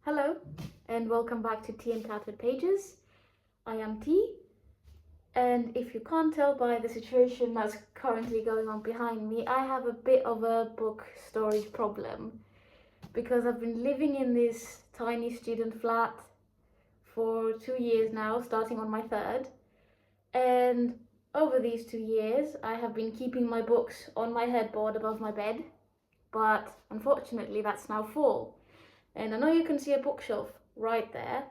Hello, and welcome back to Tea and Tattered Pages. I am T, and if you can't tell by the situation that's currently going on behind me, I have a bit of a book storage problem because I've been living in this tiny student flat for 2 years now, starting on my third, and over these 2 years, I have been keeping my books on my headboard above my bed, but unfortunately that's now full. And I know you can see a bookshelf right there.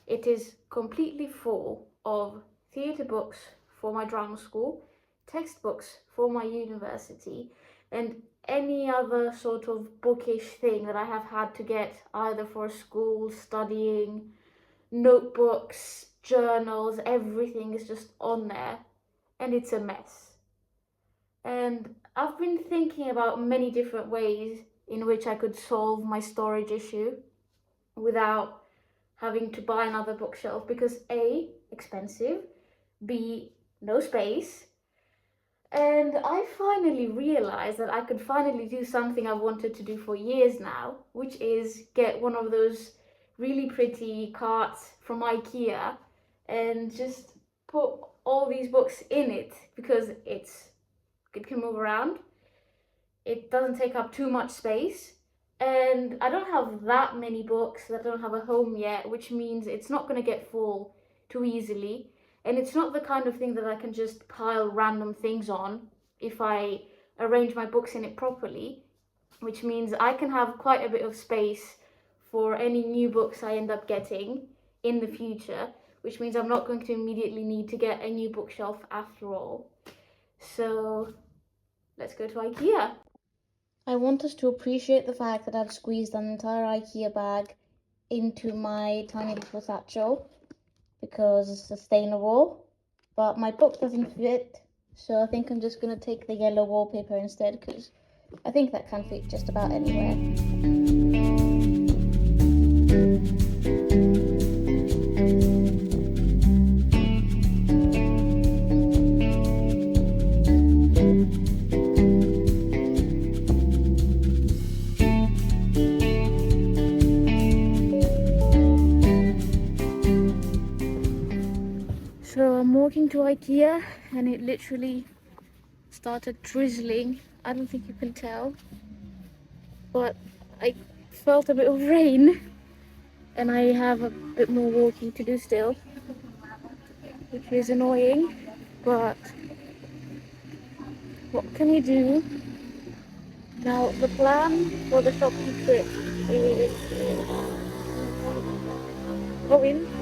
It is completely full of theatre books for my drama school, textbooks for my university, and any other sort of bookish thing that I have had to get either for school, studying, notebooks, journals, everything is just on there, and it's a mess. And I've been thinking about many different ways in which I could solve my storage issue without having to buy another bookshelf because A, expensive, B, no space. And I finally realized that I could finally do something I've wanted to do for years now, which is get one of those really pretty carts from IKEA and just put all these books in it because it can move around. It doesn't take up too much space, and I don't have that many books that don't have a home yet, which means it's not going to get full too easily, and it's not the kind of thing that I can just pile random things on if I arrange my books in it properly, which means I can have quite a bit of space for any new books I end up getting in the future, which means I'm not going to immediately need to get a new bookshelf after all. So let's go to IKEA. I want us to appreciate the fact that I've squeezed an entire IKEA bag into my tiny little satchel because it's sustainable, but my book doesn't fit, so I think I'm just going to take the yellow wallpaper instead because I think that can fit just about anywhere. So I'm walking to IKEA and it literally started drizzling. I don't think you can tell, but I felt a bit of rain and I have a bit more walking to do still, which is annoying, but what can you do? Now the plan for the shopping trip is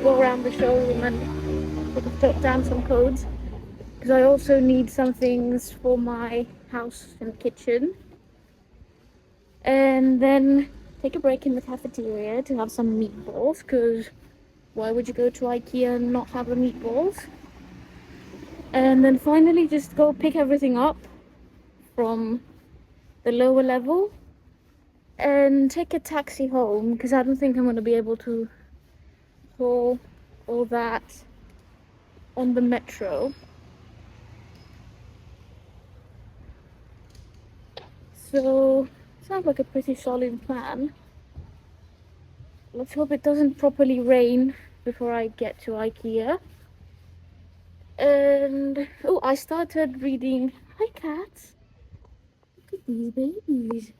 go around the showroom and sort of jot down some codes because I also need some things for my house and kitchen, and then take a break in the cafeteria to have some meatballs because why would you go to IKEA and not have the meatballs? And then finally just go pick everything up from the lower level and take a taxi home because I don't think I'm going to be able to haul all that on the metro. So sounds like a pretty solid plan. Let's hope it doesn't properly rain before I get to IKEA. And I started reading. Hi cats, look at these babies.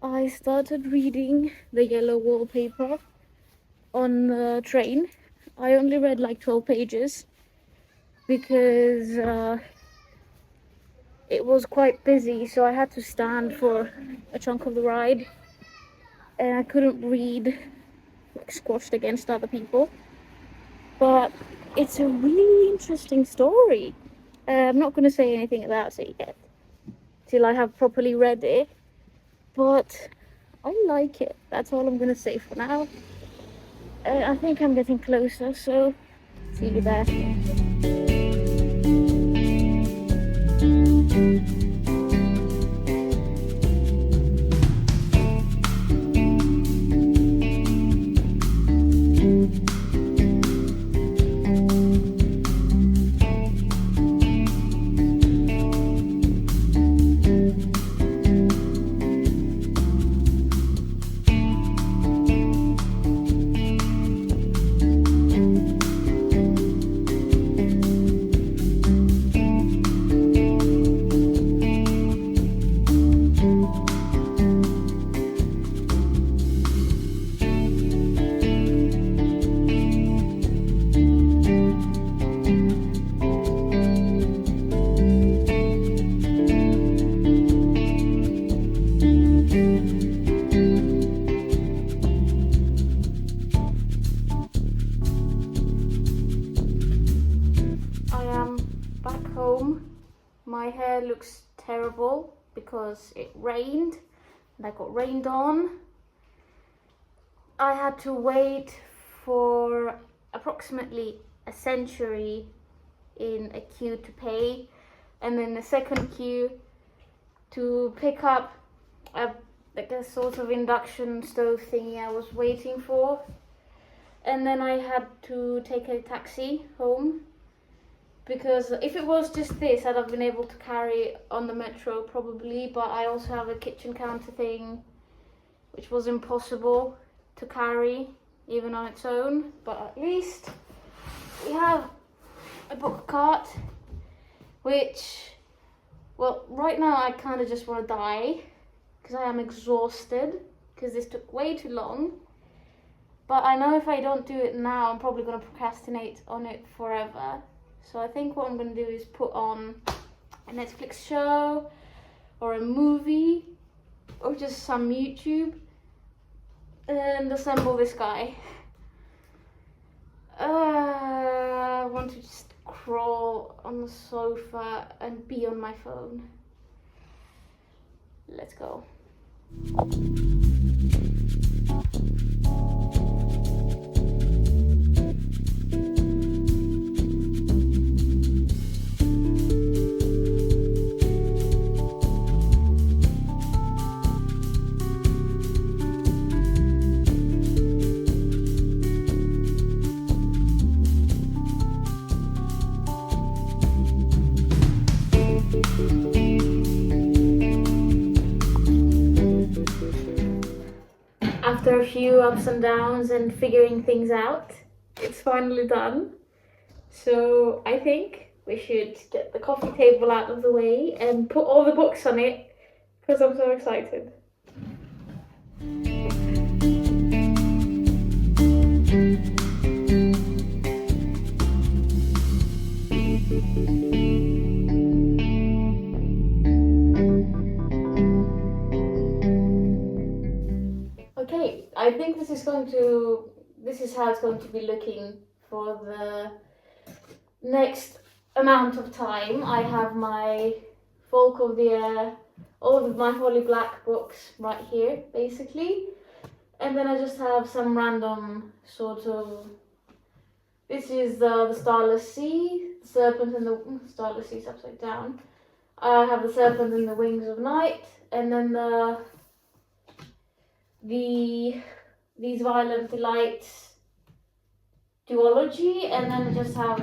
I started reading the yellow wallpaper on the train. I only read like 12 pages because it was quite busy, so I had to stand for a chunk of the ride and I couldn't read like squashed against other people. But it's a really interesting story. I'm not going to say anything about it yet till I have properly read it, but I like it. That's all I'm going to say for now. I think I'm getting closer, so see you there. looks terrible because it rained and I got rained on. I had to wait for approximately a century in a queue to pay, and then the second queue to pick up like a sort of induction stove thingy I was waiting for. And then I had to take a taxi home, because if it was just this, I'd have been able to carry on the metro probably, but I also have a kitchen counter thing which was impossible to carry even on its own. But at least we have a book cart, which, well, right now I kind of just want to die because I am exhausted because this took way too long. But I know if I don't do it now, I'm probably going to procrastinate on it forever. So I think what I'm going to do is put on a Netflix show or a movie or just some YouTube and assemble this guy. I want to just crawl on the sofa and be on my phone. Let's go. After a few ups and downs and figuring things out, it's finally done. So I think we should get the coffee table out of the way and put all the books on it, because I'm so excited. Okay, I think this is how it's going to be looking for the next amount of time. I have my folk of the air, all of my Holly Black books right here, basically. And then I just have some random sort of, this is the Starless Sea, the Serpent and the, Starless Sea's upside down. I have the Serpent and the Wings of Night, and then these Violent Delights duology, and then I just have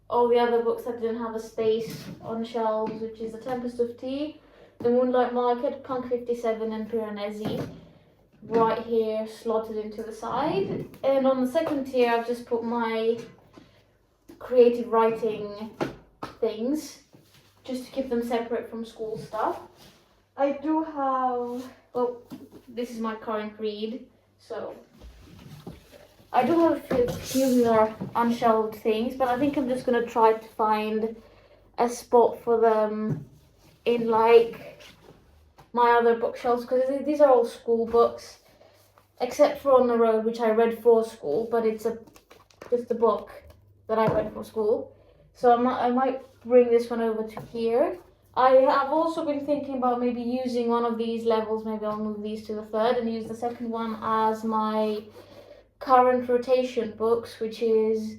all the other books that didn't have a space on shelves, which is The Tempest of Tea, The Moonlight Market, Punk 57 and Piranesi, right here slotted into the side. And on the second tier I've just put my creative writing things, just to keep them separate from school stuff. I do have, well, this is my current read, so I do have a few more unshelved things, but I think I'm just going to try to find a spot for them in like my other bookshelves, because these are all school books, except for On the Road, which I read for school, but it's just a book that I read for school. So I might bring this one over to here. I have also been thinking about maybe using one of these levels, maybe I'll move these to the third and use the second one as my current rotation books, which is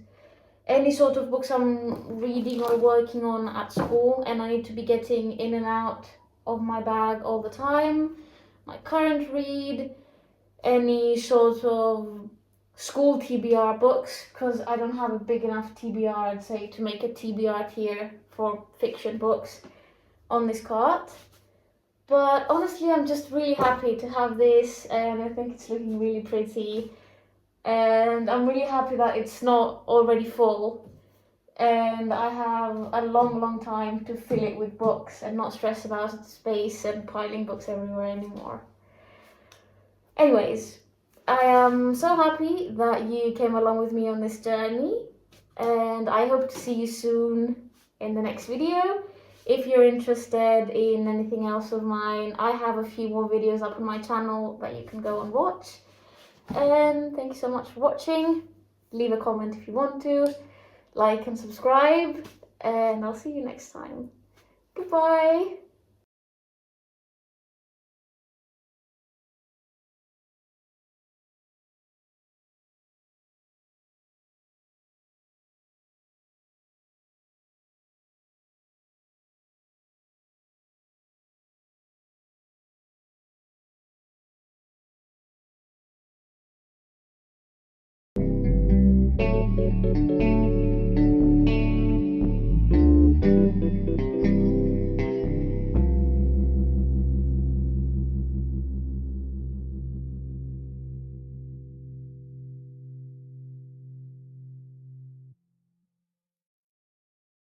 any sort of books I'm reading or working on at school and I need to be getting in and out of my bag all the time. My current read, any sort of school TBR books, because I don't have a big enough TBR, I'd say, to make a TBR tier for fiction books on this cart. But honestly, I'm just really happy to have this, and I think it's looking really pretty, and I'm really happy that it's not already full, and I have a long time to fill it with books and not stress about space and piling books everywhere anymore. Anyways, I am so happy that you came along with me on this journey, and I hope to see you soon in the next video. If you're interested in anything else of mine, I have a few more videos up on my channel that you can go and watch. And thank you so much for watching. Leave a comment if you want to, like and subscribe, and I'll see you next time. Goodbye.